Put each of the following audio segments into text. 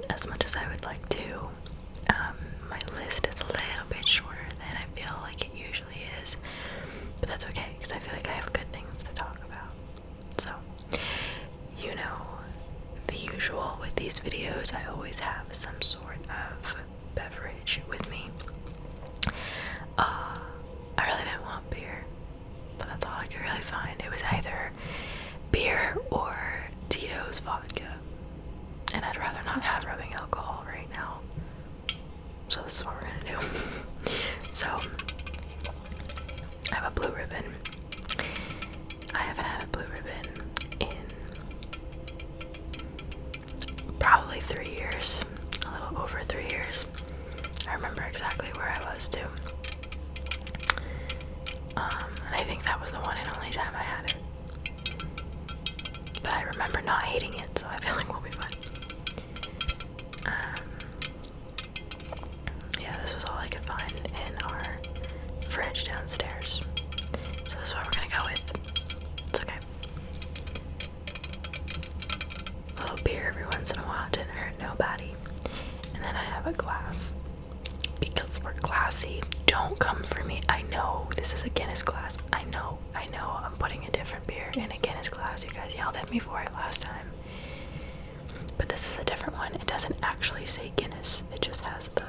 as much as I would like to. My list is a little bit shorter than I feel like it usually is, but that's okay because I feel like I have good things to talk about. So, you know, the usual with these videos, I always have some sort of beverage with me. I really didn't want beer, but that's all I could really find. It was either beer or Tito's vodka, and I'd rather not have rubbing alcohol right now, so this is what we're gonna do. So I have a Blue Ribbon. I haven't had a Blue Ribbon in probably 3 years, a little over 3 years. I remember exactly where I was too. And I think that was the one and only time I had it. But I remember not hating it, so I feel like we'll be fine. Yeah, this was all I could find in our fridge downstairs. So this is what we're gonna go with. It's okay. A little beer every once in a while didn't hurt nobody. And then I have a glass. Because we're classy. Don't come for me. I know this is a Guinness glass. I know. I'm putting a different beer in a Guinness glass. You guys yelled at me for it last time. But this is a different one. It doesn't actually say Guinness. It just has the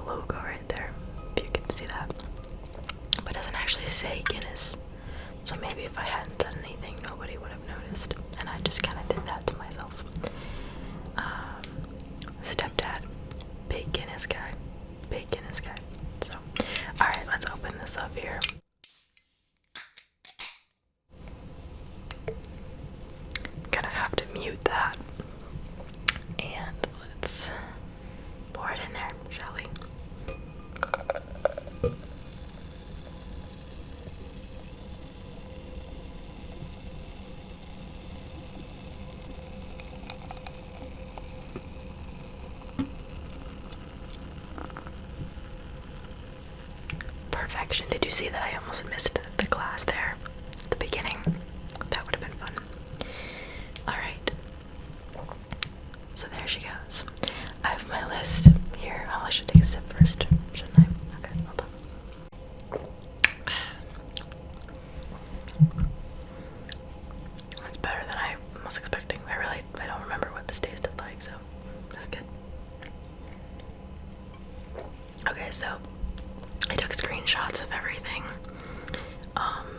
logo right there. If you can see that. But it doesn't actually say Guinness. So maybe if I hadn't done anything, nobody would have noticed. And I just kind of did that to myself. Stepdad. Big Guinness guy. So, alright, let's open this up here. Gonna have to mute that. And let's pour it in there, shall we? Perfection. Did you see that I almost missed the glass there at the beginning? That would have been fun. Alright. So there she goes. I have my list here. Oh, I should take a sip first, shouldn't I? Okay, hold on. That's better than I was expecting. I don't remember what this tasted like, so that's good. Okay, so I took screenshots of everything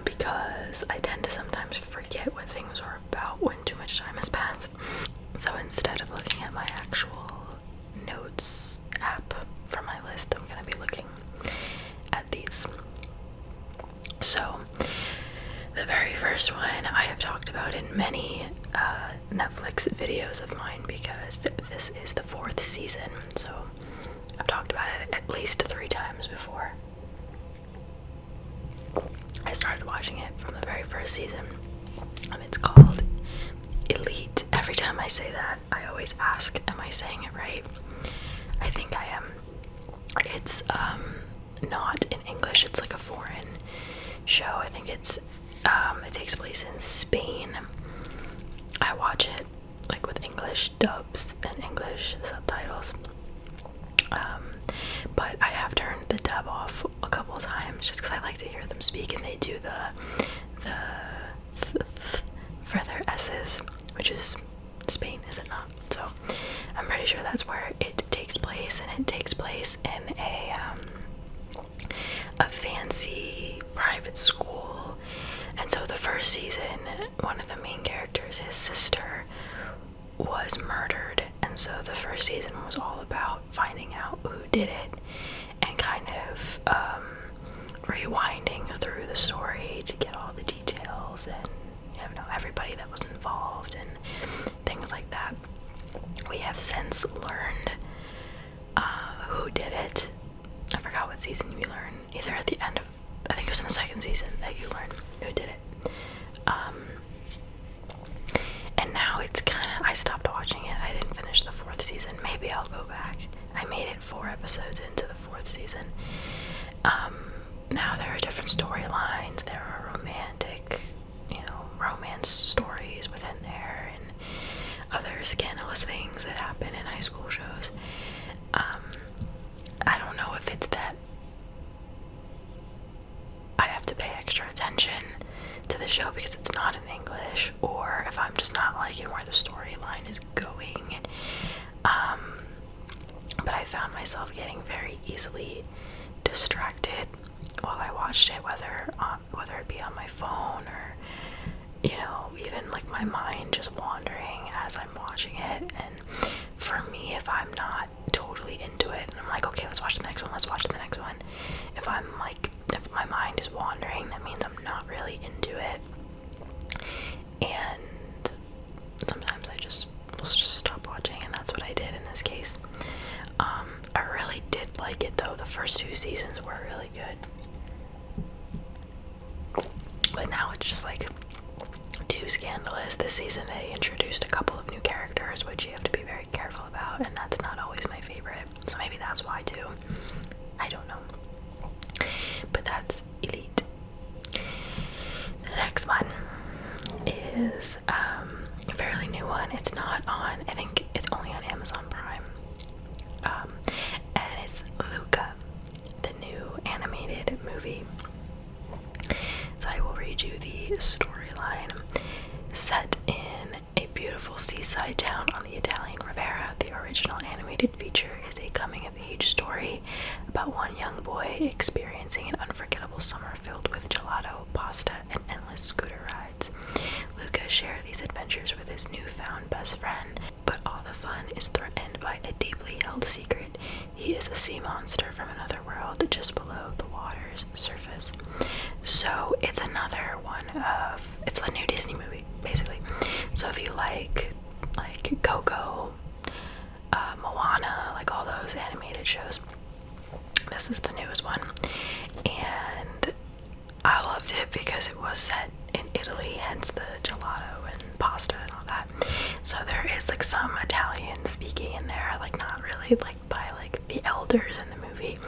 because I tend to sometimes forget what things are about when too much time has passed. So instead of looking at my actual notes app for my list, I'm going to be looking at these. So the very first one I have talked about in many Netflix videos of mine because this is the 4th season, so I've talked about it at least 3 times before. I started watching it from the very first season, and it's called Elite. Every time I say that, I always ask, am I saying it right? I think I am. It's not in English, it's like a foreign show. I think it takes place in Spain. I watch it like with English dubs and English subtitles. But I have turned the dub off a couple of times just because I like to hear them speak, and they do the for their S's, which is Spain, is it not? So I'm pretty sure that's where it takes place, and it takes place in a fancy private school. And so the first season, one of the main characters, his sister, was murdered, and so the first season was all about finding out who did it and kind of rewinding through the story to get all the details and everybody that was involved and things like that. We have since learned who did it. I forgot what season we learned. Either at the end of, I think it was in the 2nd season that you learned who did it. And now it's I stopped watching it. I didn't finish the 4th season. Maybe I'll go back. I made it 4 episodes into the 4th season. Now there are different storylines. There are romantic, romance stories within there, and other scandalous things that happen in high school shows. I don't know if it's that I have to pay extra attention to the show because it's not in English, or if I'm just not liking where the storyline is going. But I found myself getting very easily distracted while I watched it, whether it be on my phone or, you know, even like my mind just wandering as I'm watching it. And for me, if I'm not totally into it and I'm like, okay, let's watch the next one, if my mind is wandering, that means I'm not really into it. And sometimes will just stop watching, and that's what I did in this case. I really did like it though. The first 2 seasons were really good, but now it's just like too scandalous. This season they introduced a couple of new characters, which you have to be very careful about, and that's not always my favorite, so maybe that's why too. I don't know, but that's Elite. The next one is a fairly new one. It's not on, I think it's only on Amazon Prime, and it's Luca, the new animated movie. So I will read you the storyline. Set in a beautiful seaside town on the Italian Riviera, the original animated feature is a coming-of-age story about one young boy experiencing an unforgettable summer filled with gelato, pasta, and endless scooter rides. Luca shares these adventures with his newfound best friend, but all the fun is threatened by a deeply held secret. He is a sea monster from another world just below the water's surface. So it's another one of, it's a new Disney movie, basically. So if you like Coco, Moana, like all those animated shows, this is the newest one. And I loved it because it was set in Italy, hence the gelato and pasta and all that. So there is like some Italian speaking in there, like not really like by like the elders in the movie,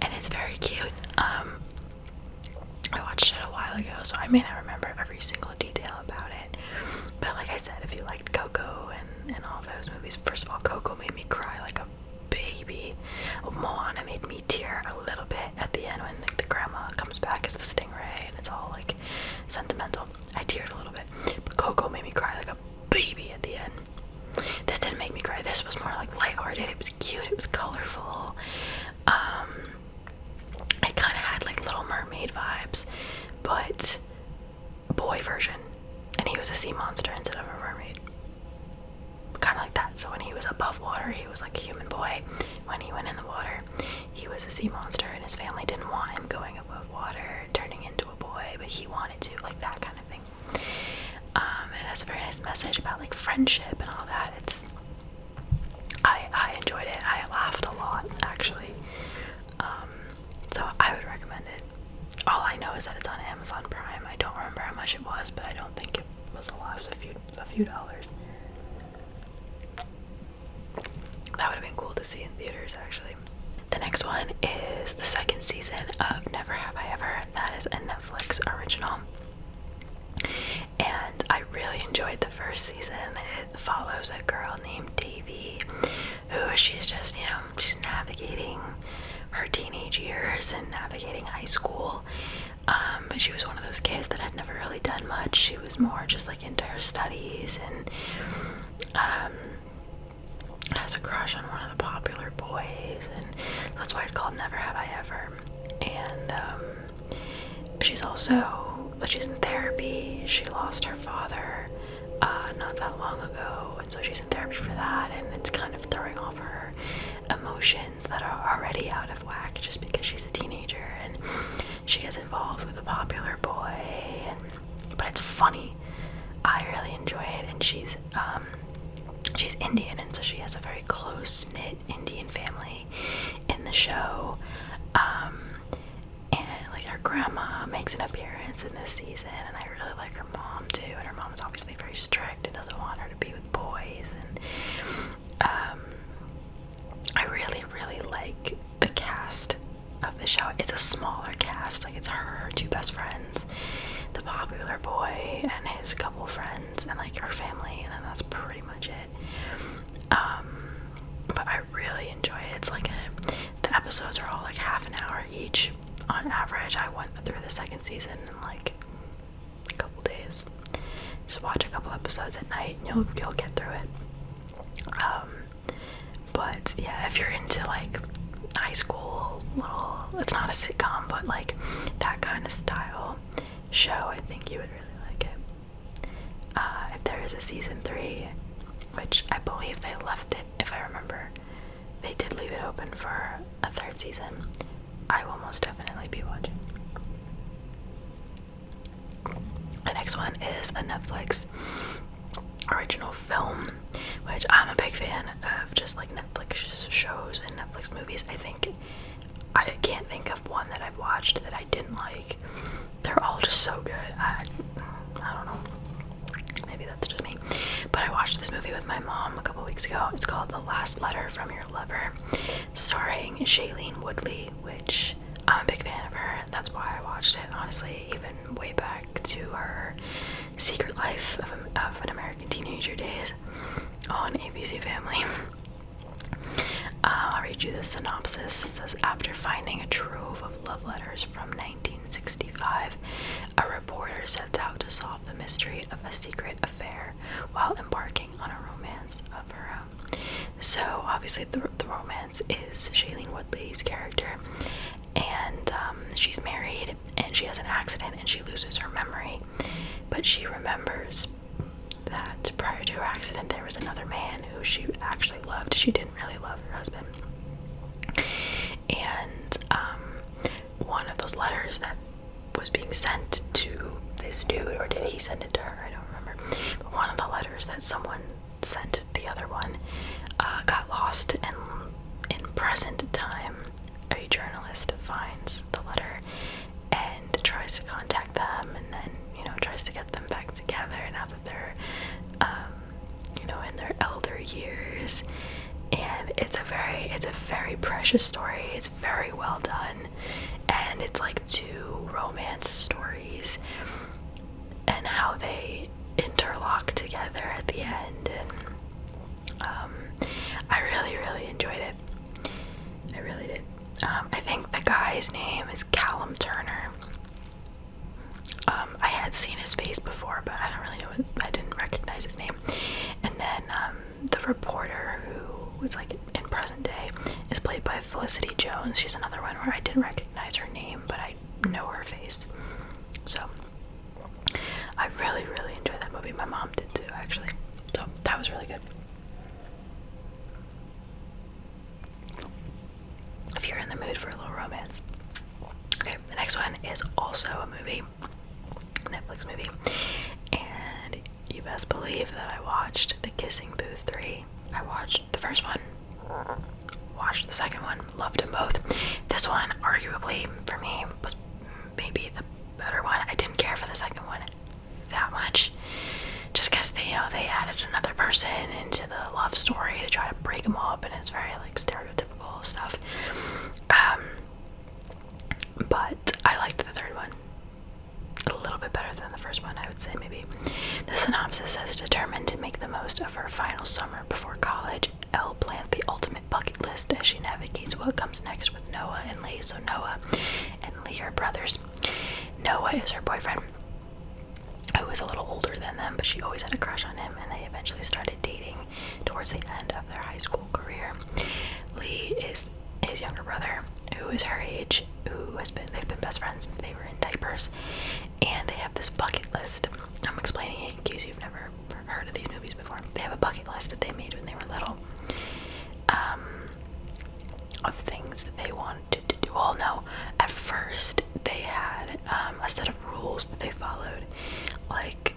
and it's very cute. I watched it a while ago, so I may not remember every single detail about it, but like I said, if you liked Coco and all those movies, first of all, Coco made me cry like a baby. Moana made me tear a little bit at the end when like the grandma comes back as the stingray and it's all like sentimental. I teared a little bit, but Coco made me cry like a baby at the end. This didn't make me cry. This was more like lighthearted. It was cute. It was colorful. It kind of had like Little Mermaid vibes, but boy version, and he was a sea monster instead of a mermaid, kind of like that. So when he was above water, he was like a human boy. When he went in the water, he was a sea monster, and his family didn't want him going above water, turning into a boy, but he wanted to, like that kind of thing. And it has a very nice message about like friendship and all that. I enjoyed it. I laughed a lot, actually. So I would recommend it. All I know is that it's on Amazon Prime. I don't remember how much it was, but I don't think it was a lot. It was a few dollars. That would have been cool to see in theaters, actually. The next one is the second season of Never Have I Ever. That is a Netflix original, and I really enjoyed the first season. It follows a girl named Davy, who she's just, she's navigating her teenage years and navigating high school. But she was one of those kids that had never really done much. She was more just like into her studies, and has a crush on one of the popular boys, and that's why it's called Never Have I Ever. And she's in therapy. She lost her father not that long ago, and so she's in therapy for that, and it's kind of throwing off her emotions that are already out of whack just because she's a teenager, and she gets involved with a popular boy, but it's funny. I really enjoy it, and she's Indian, and so she has a very close-knit Indian family in the show. And like her grandma makes an appearance in this season, and I really like her mom too, and her mom is obviously very strict and doesn't want her to be with boys, and I really, really like the cast of the show. It's a smaller cast, like it's her 2 best friends, the popular boy and his couple friends, and like her family, and then that's pretty much it. episodes are all like half an hour each. On average, I went through the second season in like a couple days. Just watch a couple episodes at night and you'll get through it. But yeah, if you're into like high school, it's not a sitcom, but like that kind of style show, I think you would really like it. If there is a season 3, which I believe they left it, if I remember, they did leave it open for a 3rd season, I will most definitely be watching. The next one is a Netflix original film, which I'm a big fan of, just like Netflix shows and Netflix movies. I can't think of one that I've watched that I didn't like. They're all just so good. I don't know. Maybe that's just me. But I watched this movie with my mom a couple weeks ago. It's called The Last Letter from Your Lover, starring Shailene Woodley, which I'm a big fan of her. That's why I watched it, honestly, even way back to her Secret Life of an American Teenager days on ABC Family. I'll read you the synopsis. It says, after finding a trove of love letters from 1965, a reporter sets out to solve the mystery of a secret affair while embarking on a romance of her own. So, obviously, the romance is Shailene Woodley's character, and she's married, and she has an accident, and she loses her memory, but she remembers that prior to her accident there was another man who she actually loved. She didn't really love her husband. And one of those letters that was being sent to this dude, or did he send it to her? I don't remember. But one of the letters that someone sent the other one got lost, and in present time a journalist finds the letter and tries to contact them, and then tries to get them back together now that they're in their elder years. And it's a very precious story. It's very well done, and it's like 2 romance stories and how they interlock together at the end. And I really enjoyed it. I really did. I think the guy's name is Callum Turner. I had seen his face before, but I don't really know I didn't recognize his name. And then the reporter, who was like in present day, is played by Felicity Jones. She's another one where I didn't recognize her name, but I know her face. So I really enjoyed that movie. My mom did too, actually. So that was really good. If you're in the mood for a little romance. Okay, the next one is also a movie. Netflix movie, and you best believe that I watched The Kissing Booth 3. I watched the first one, watched the second one, loved them both. This one, arguably, for me, was maybe the better one. I didn't care for the second one that much, just because they added another person into the love story to try to break them up, and it's very like stereotypical stuff. But I liked the third one a little bit better than the first one, I would say, maybe. The synopsis says, determined to make the most of her final summer before college, Elle plans the ultimate bucket list as she navigates what comes next with Noah and Lee. So Noah and Lee are brothers. Noah is her boyfriend, who is a little older than them, but she always had a crush on him, and they eventually started dating towards the end of their high school career. Lee is his younger brother, who is her age, they've been best friends since they were in diapers, and they have this bucket list. I'm explaining it in case you've never heard of these movies before. They have a bucket list that they made when they were little, of things that they wanted to do. Well, no, at first they had a set of rules that they followed, like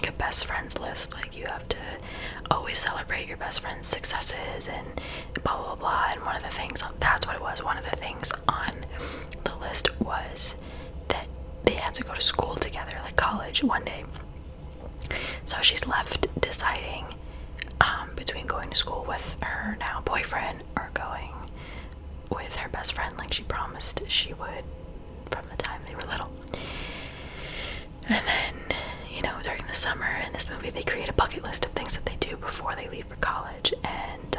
a best friends list. Like, you have to always celebrate your best friend's successes and blah blah blah. And one of the things, that's what it was, one of the things on the list was that they had to go to school together, like college, one day. So she's left deciding between going to school with her now boyfriend or going with her best friend, like she promised she would from the time they were little. And then, during the summer in this movie, they create a bucket list of things that they do before they leave for college, and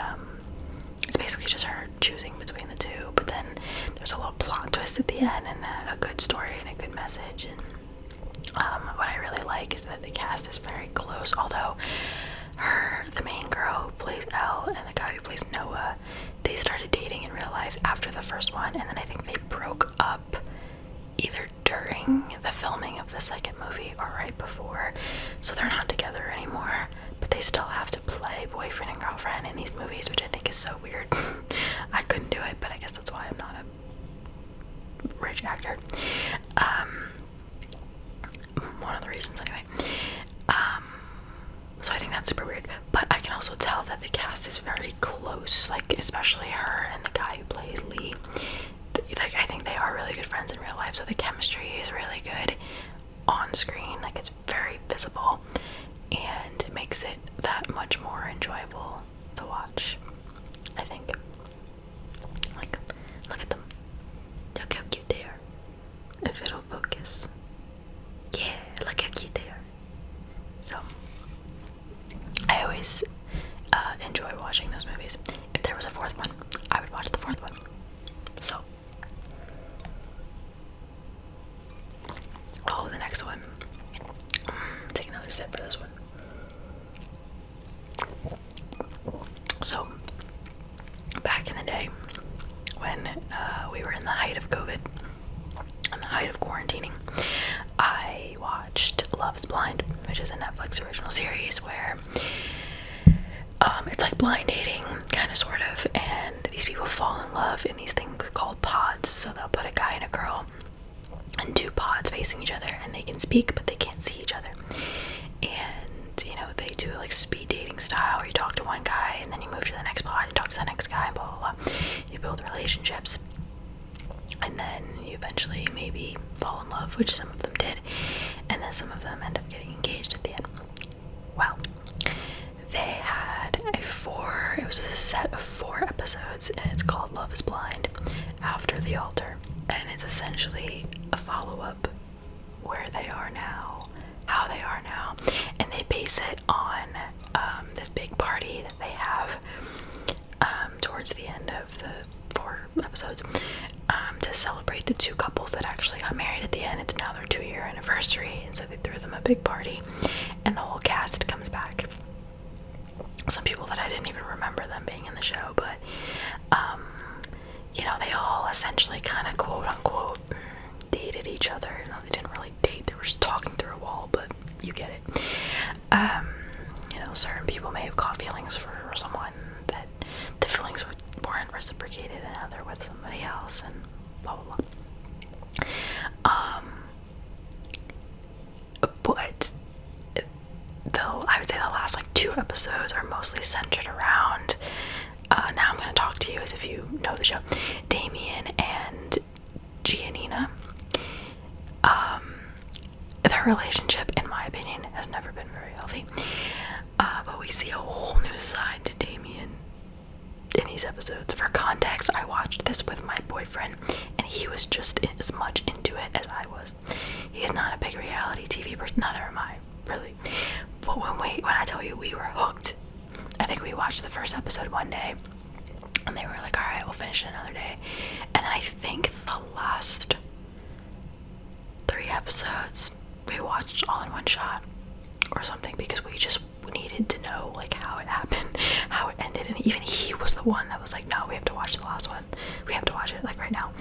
it's basically just her choosing between the two. there's a little plot twist at the end, and a good story and a good message. And what I really like is that the cast is very close, although the main girl who plays Elle and the guy who plays Noah, they started dating in real life after the first one, and then I think they broke up either during the filming of the second movie or right before, so they're not together anymore, but they still have to play boyfriend and girlfriend in these movies, which I think is so weird. I couldn't do it, but I guess that's why I'm not a rich actor. One of the reasons anyway. So I think that's super weird, but I can also tell that the cast is very close, like especially her and the guy who plays Lee. Like, I think they are really good friends in real life, so the chemistry is really good on screen. Like, it's very visible, and it makes it that much more enjoyable to watch, I think. Like, look at them. Look how cute they are. If it'll focus. Yeah, look how cute they are. So, I always enjoy watching those movies. If there was a fourth one, I would watch the fourth one. So, oh, the next one. Take another sip for this one. So, back in the day, when we were in the height of COVID, and the height of quarantining, I watched Love is Blind, which is a Netflix original series where it's like blind dating, kind of, sort of, and these people fall in love in these things called pods. So they'll put a guy and a girl in two pods facing each other, and they can speak, but they can't see each other. And, you know, they do like speed dating style, where you talk to one guy, and then you move to the next pod, and talk to the next guy, blah, blah, blah. You build relationships, and then you eventually maybe fall in love, which some of them did, and then some of them end up getting engaged at the end. Well, they had it was a set of 4 episodes, and it's called Love is Blind After the Altar, and it's essentially a follow-up where they are now, how they are now, and they base it on this big party that they have towards the end of the 4 episodes to celebrate the 2 couples that actually got married at the end. It's now their 2-year anniversary, and so they threw them a big party, and the whole cast comes back. Some people that I didn't even remember them being in the show, but you know, they all essentially kind of quote unquote dated each other. No, they didn't really date, they were just talking through a wall, but you get it. You know, certain people may have caught feelings for someone that the feelings weren't reciprocated, and now they're with somebody else, and blah blah blah. But though I would say the last like 2 episodes are mostly centered around now I'm going to talk to you as if you know the show, Damien and Giannina. Their relationship, in my opinion, has never been very healthy, but we see a whole new side to Damien in these episodes. For context, I watched this with my boyfriend, and he was just as much into it as I was. He is not a big reality TV person, neither am I, really. But when I tell you we were hooked, I think we watched the first episode one day, and they were like, alright, we'll finish it another day. And then I think the last 3 episodes we watched all in one shot or something, because we just needed to know like how it happened, how it ended, and even he was the one that was like, no, we have to watch the last one, we have to watch it like right now.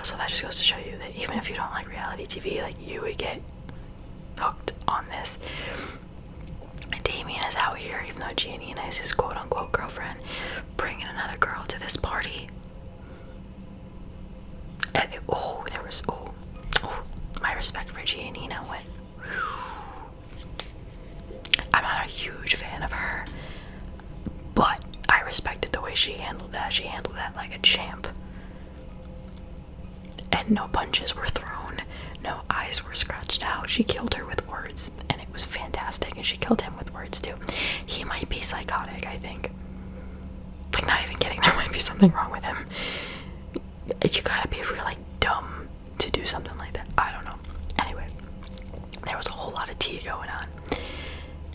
So that just goes to show you that even if you don't like reality TV, like, you would get hooked on this. Damien is out here, even though Giannina is his quote-unquote girlfriend, bringing another girl to this party. And my respect for Giannina went. I'm not a huge fan of her, but I respected the way she handled that. She handled that like a champ. And no punches were thrown, no eyes were scratched out. She killed her with words, and it was fantastic. And she killed him with words too. He might be psychotic, I think. Like, not even kidding, there might be something wrong with him. You gotta be really dumb to do something like that. I don't know. Anyway, there was a whole lot of tea going on.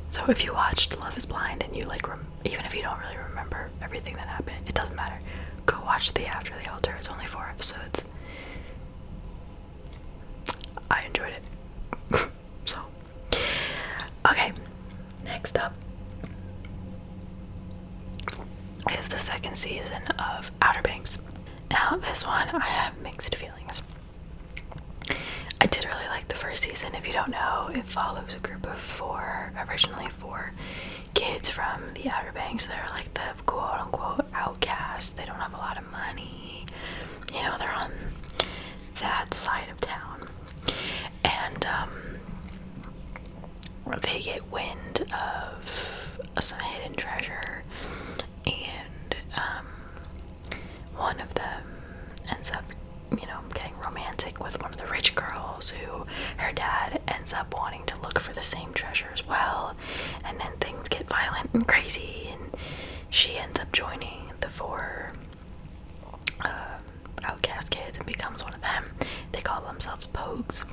So if you watched Love is Blind and you like, even if you don't really remember everything that happened, it doesn't matter. Go watched the After the Altar. It's only 4 episodes. I enjoyed it. So, okay, next up is the 2nd season of Outer Banks. Now, this one I have mixed feelings. I did really like the 1st season. If you don't know, it follows a group of originally four kids from the Outer Banks that are like the quote-unquote outcasts. They don't have a lot of money. You know, they're on that side of town. And they get wind of some hidden treasure, and one of them ends up, you know, getting romantic with one of the rich girls who her dad ends up wanting to look for the same treasure as well, and then things get violent and crazy, and she ends up joining the 4 outcast kids and becomes one of them. They call themselves Pogues.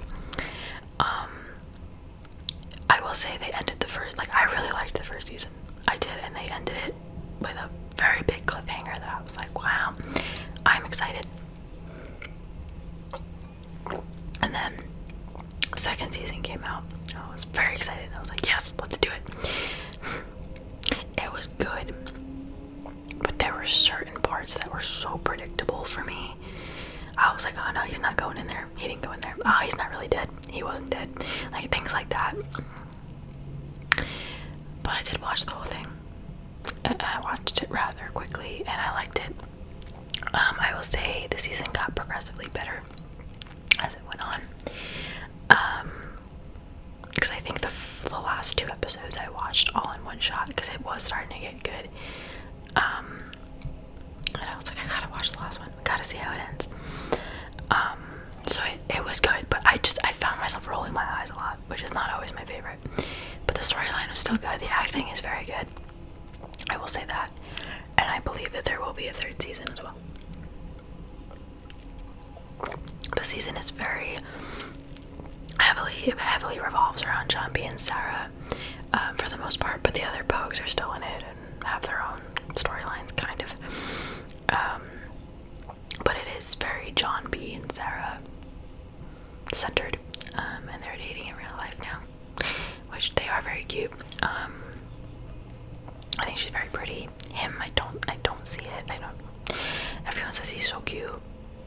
I will say they ended the first, like, I really liked the 1st season. I did, and they ended it with a very big cliffhanger that I was like, wow, I'm excited. And then the 2nd season came out. I was very excited. I was like, yes, let's do it. It was good, but there were certain parts that were so predictable for me. I was like, oh no, he's not going in there. He didn't go in there. Oh, he's not really dead. He wasn't dead. Like, things like that. But I did watch the whole thing. And I watched it rather quickly, and I liked it. I will say the season got progressively better as it went on. Because I think the last 2 episodes I watched all in one shot, because it was starting to get good. And I was like, I gotta watch the last one. I gotta see how it ends. So it was good, but I found myself rolling my eyes a lot, which is not always my favorite. But the storyline was still good. The acting is very good. I will say that. And I believe that there will be a 3rd season as well. The season is very heavily revolves around John B. and Sarah for the most part, but the other Pogues are still in it and have their own storylines, kind of. But it is very John B. and Sarah centered, and they're dating in real life now, which they are very cute. I think she's very pretty. Him, I don't see it. Everyone says he's so cute.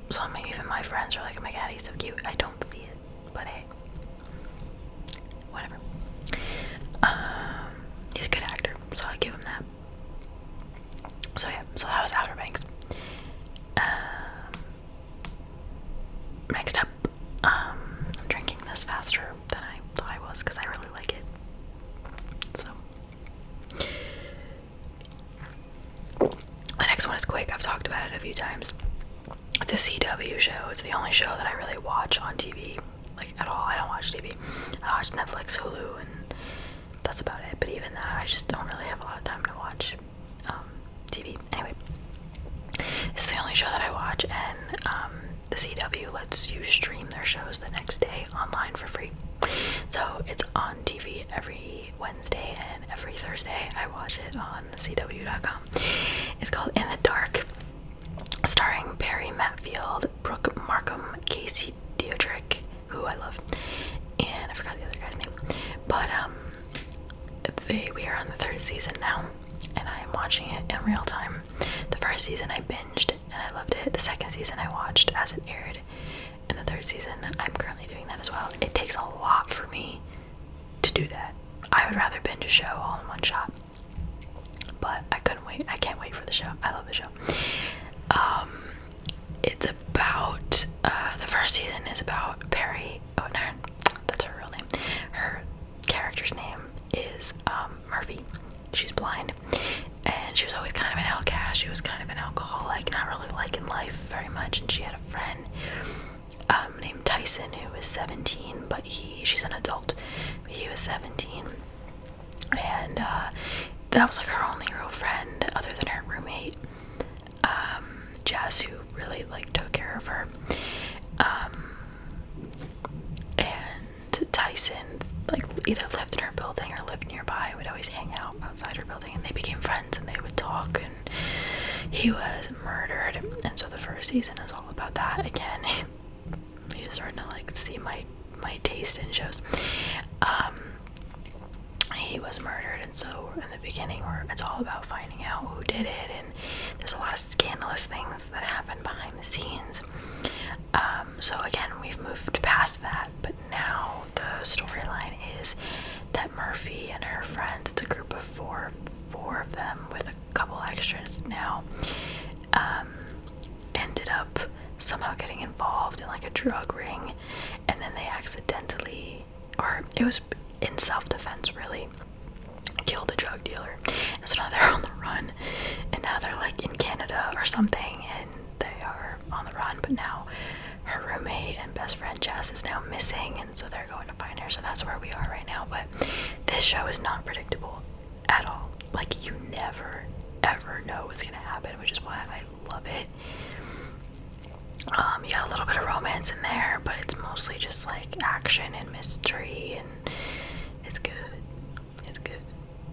Some, even my friends are like, oh my god, he's so cute. I don't see it, but hey, whatever. He's a good actor, so I'll give him that. So yeah, so that was Outer Banks. Next up, I'm drinking this faster than I thought I was because I really like it. So the next one is quick. I've talked about it a few times. It's a CW show. It's the only show that I really watch on TV, like, at all. I don't watch TV. I watch Netflix, Hulu, and that's about it. But even that, I just don't really have a lot of time to watch TV. Anyway, it's the only show that I watch, and the CW lets you stream their shows the next day online for free. So it's on TV every Wednesday, and every Thursday I watch it on CW.com. It's called In the Dark, starring Barry Matfield, Brooke Markham, Casey Deodrick, who I love, and I forgot the other guy's name. But we are on the 3rd season now, and I am watching it in real time. The 1st season I binged and I loved it. The 2nd season I watched as it aired, and the 3rd season I'm currently doing that as well. It takes a lot for me to do that. I would rather binge a show all in one shot, but I couldn't wait. I can't wait for the show. I love the show. It's about the 1st season is about Perry. Oh no, that's her real name. Her character's name is Murphy. She's blind, and she was always kind of an outcast. She was kind of an alcoholic, not really liking life very much. And she had a friend named Tyson who was 17, but she's an adult. He was 17, and that was like her only real friend other than her roommate, Jess, who really like took care of her. And Tyson like either lived in her building or lived nearby, would always hang out outside her building, and they became friends, and they would talk, and he was murdered, and so the first season is all about that. Again, you're starting to like see my taste in shows. He was murdered, and so in the beginning, it's all about finding out who did it, and there's a lot of scandalous things that happen behind the scenes. So again, we've moved past that, but now the storyline is that Murphy and her friends, it's a group of four of them with a couple extras now, ended up somehow getting involved in like a drug ring, and then they accidentally, or it was in self-defense really, killed a drug dealer, and so now they're on the run, and now they're like in Canada or something, and they are on the run, but now her roommate and best friend Jess is now missing, and so they're going to find her. So that's where we are right now. But this show is not predictable at all. Like, you never ever know what's gonna happen, which is why I love it. You got a little bit of romance in there, but it's mostly just like action and mystery, and it's good. It's good.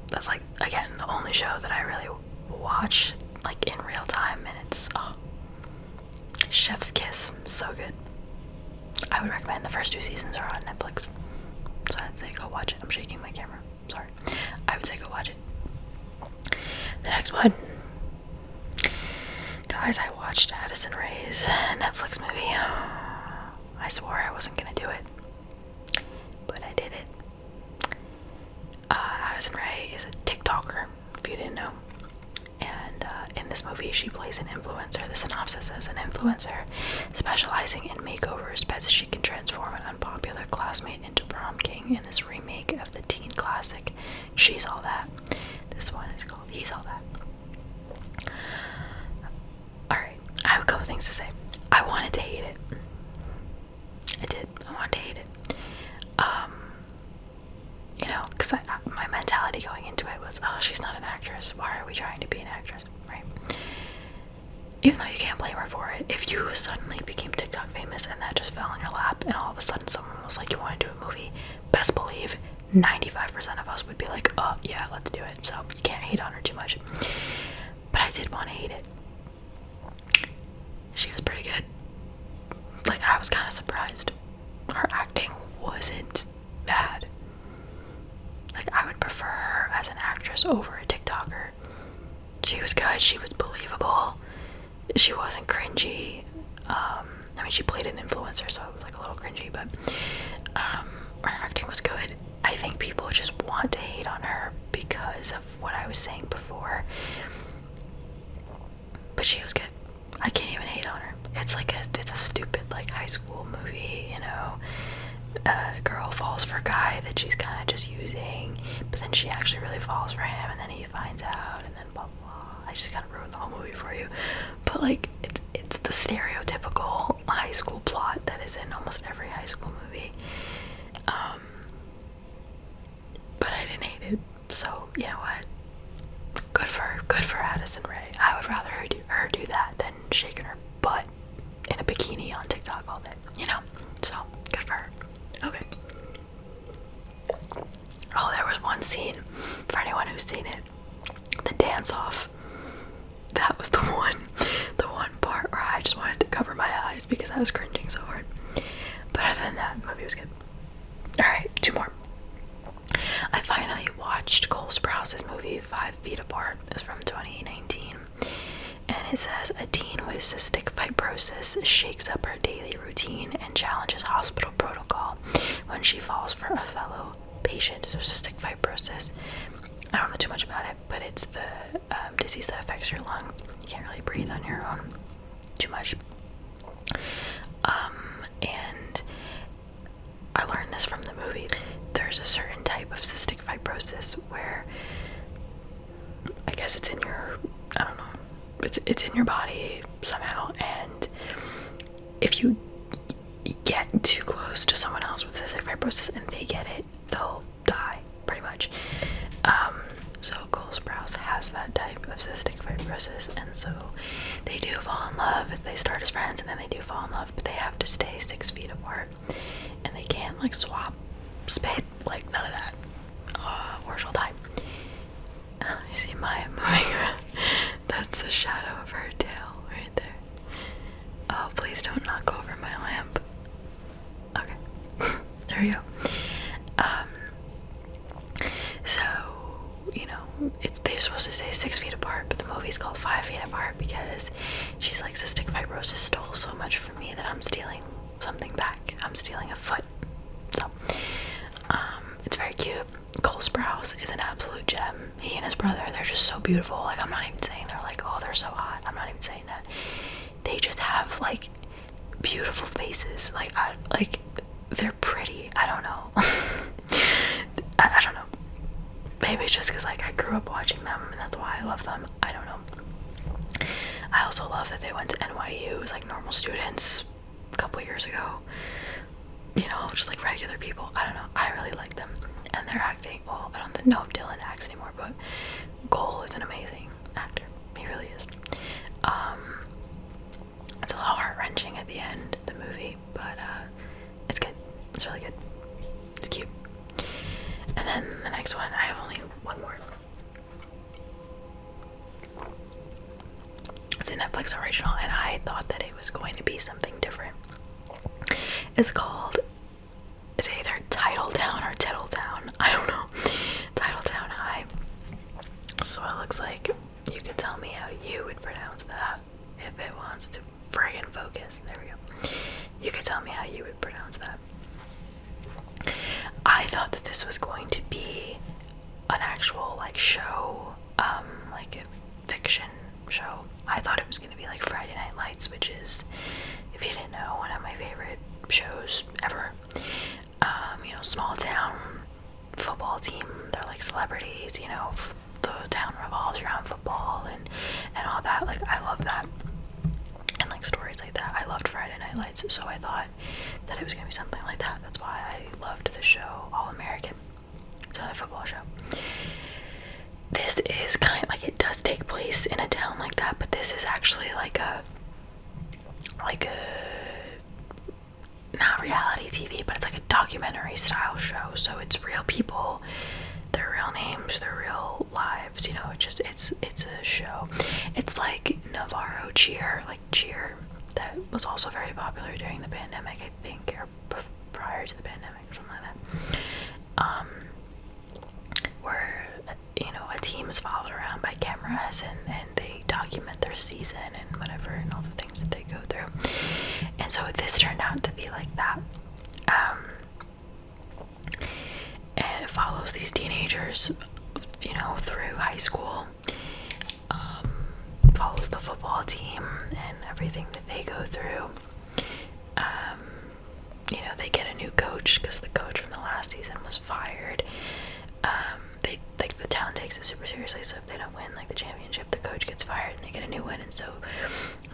That's like, again, the only show that I really watch like in real time, and it's chef's kiss, so good. I would recommend. The first 2 seasons are on Netflix, so I'd say go watch it. I'm shaking my camera, sorry. I would say go watch it. The next one, guys, I watched Addison Rae's Netflix movie. I swore I wasn't gonna do it, but I did it. Addison Rae is a TikToker, if you didn't know. And in this movie, she plays an influencer. The synopsis says, an influencer specializing in makeovers bets she can transform an unpopular classmate into prom king in this remake of the teen classic She's All That. This one is called He's All That. Alright, I have a couple things to say. I wanted to hate it. I did. I wanted to hate it. You know, because my mentality going into it was, oh, she's not an actress. Why are we trying to be an actress, right? Even though you can't blame her for it. If you suddenly became TikTok famous and that just fell in your lap, and all of a sudden someone was like, you want to do a movie, best believe 95% of us would be like, oh, yeah, let's do it. So you can't hate on her too much. But I did want to hate it. She was pretty good. Like, I was kind of surprised. Her acting wasn't bad. Like, I would prefer her as an actress over a TikToker. She was good. She was believable. She wasn't cringy. I mean, she played an influencer, so it was like a little cringy, but her acting was good. I think people just want to hate on her because of what I was saying before. But she was good. I can't even hate on her. It's a stupid like high school movie, you know. A girl falls for a guy that she's kind of just using, but then she actually really falls for him, and then he finds out, and then blah blah. I just kind of ruined the whole movie for you. But like, it's the stereotypical high school plot that is in almost every high school movie. But I didn't hate it, so you know what? Good for Addison Rae. I would rather her do that than shaking her butt in a bikini on TikTok all day, you know? So, good for her. Okay. Oh, there was one scene, for anyone who's seen it, the dance-off. That was the one part where I just wanted to cover my eyes because I was cringing so hard. But other than that, the movie was good. Alright, 2 more. I finally watched Cole Sprouse's movie 5 Feet Apart. It's from 2019. And it says, a teen with cystic fibrosis shakes up her daily routine and challenges hospital protocol when she falls for a fellow patient with cystic fibrosis. I don't know too much about it, but it's the disease that affects your lungs. You can't really breathe on your own too much. And I learned this from the movie. There's a certain type of cystic fibrosis where I guess it's in your, I don't know, it's in your body somehow, and if you get too close to someone else with cystic fibrosis and they get it, they'll die, pretty much. So Cole Sprouse has that type of cystic fibrosis, and so they do fall in love. They start as friends, and then they do fall in love, but they have to stay 6 feet apart, and they can't like swap, spit, like none of that, or she'll die. You see Maya moving around. That's the shadow of the movie's called 5 Feet Apart because she's like, cystic fibrosis stole so much from me that I'm stealing something back. I'm stealing a foot. So, it's very cute. Cole Sprouse is an absolute gem. He and his brother, they're just so beautiful. Like, I'm not even saying they're like, oh, they're so hot. I'm not even saying that. They just have like beautiful faces. Like, they're pretty. I don't know. I don't know. Maybe it's just because like I grew up watching them and that's why I love them. I don't know. I also love that they went to NYU as like normal students a couple years ago. You know, just like regular people. I don't know. I really like them. And they're acting. Well, I don't know if Dylan acts anymore, but Cole is an amazing actor. He really is. It's a little heart-wrenching at the end, the movie, but it's good. It's really good. It's cute. And then the next one, I have only one more. It's a Netflix original, and I thought that it was going to be something different. It's called, it's either Titletown or Tittletown. I don't know. Titletown High. So it looks like you could tell me how you would pronounce that if it wants to friggin' focus. There we go. You could tell me how you would pronounce that. I thought that this was going to be an actual like show, like a fiction show. I thought it was going to be like Friday Night Lights, which is, if you didn't know, one of my favorite shows ever. You know, small town football team, they're like celebrities, you know, the town revolves around football and all that. Like, I love that. And like stories like that. I loved Friday Night Lights, so I thought that it was gonna be something like that. That's why I loved the show All American. It's another football show. This is kind of like, it does take place in a town like that, but this is actually like a not reality TV, but it's like a documentary style show. So it's real people, their real names, their real lives, you know. It's a show. It's like Navarro Cheer, like Cheer, that was also very popular during the pandemic, I think, or prior to the pandemic, or something like that. Where, you know, a team is followed around by cameras and they document their season and whatever and all the things that they go through. And so this turned out to be like that. And it follows these teenagers, you know, through high school. Follows the football team and everything that they go through. You know, they get a new coach because the coach from the last season was fired. They, like, the town takes it super seriously, so if they don't win like the championship, the coach gets fired and they get a new one. And so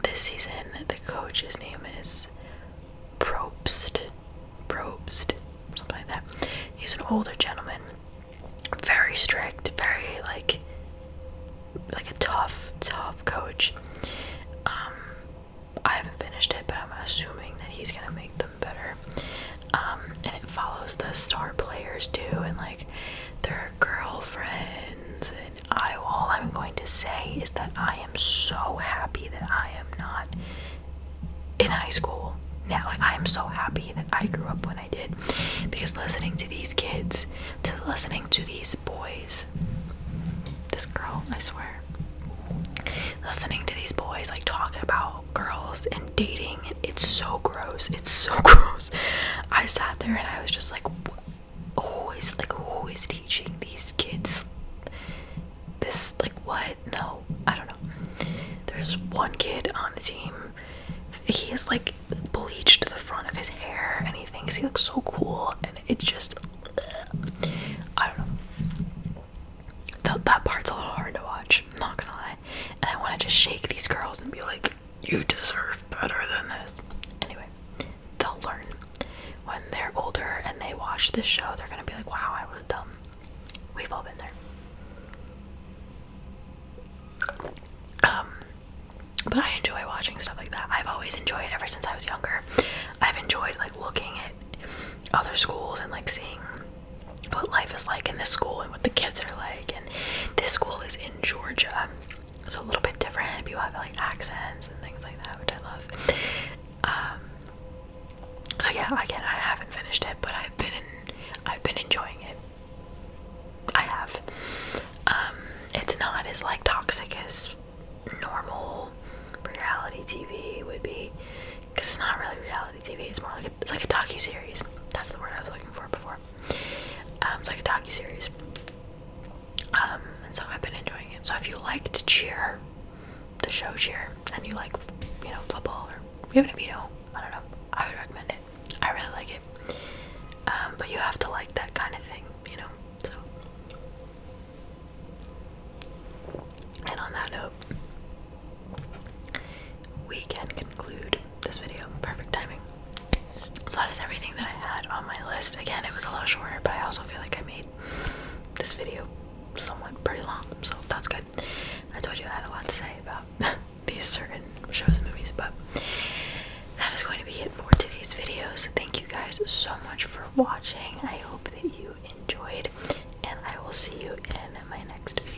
this season the coach's name is Probst, something like that. He's an older gentleman, very strict, very like a tough coach. I haven't finished it, but I'm assuming that he's gonna make them better. And it follows the star players too, and like their girlfriends. And all I'm going to say is that I am so happy that I am not in high school now. Like, I am so happy that I grew up when I did, because listening to these kids, listening to these boys, this girl, I swear, listening to these boys like talk about girls and dating, it's so gross. It's so gross. I sat there and I was just like, who is teaching these kids this? Like, what? No, I don't know. There's one kid on the team, he is like bleached the front of his hair and he thinks he looks so cool, and it's just, I don't know. That part's a little hard to watch, I'm not gonna lie. And I want to just shake these girls and be like, you deserve better than this. Anyway, they'll learn. When they're older and they watch this show, they're gonna be like, wow, I was dumb. We've all been there. But I enjoy watching stuff like that. I've always enjoyed it ever since I was younger. I've enjoyed like looking at other schools and like seeing what life is like in this school and what the kids are like. And this school is in Georgia, so a little bit different. People have like accents and things like that, which I love. So yeah, again, I haven't finished it, but I've been enjoying it. I have. It's not as like toxic as It's more like it's like a docu-series. That's the word I was looking for before. It's like a docu-series. And so I've been enjoying it. So if you liked Cheer, the show Cheer, and you like, you know, football, or even if you don't, I don't know, I would recommend it. I really like it. But you have to like that kind of thing, you know. So, and on that note, we can conclude this video. Perfect timing. So that is everything that I had on my list. Again, it was a little shorter, but I also feel like I made this video somewhat pretty long, so that's good. I told you I had a lot to say about these certain shows and movies, but that is going to be it for today's video. So thank you guys so much for watching. I hope that you enjoyed, and I will see you in my next video.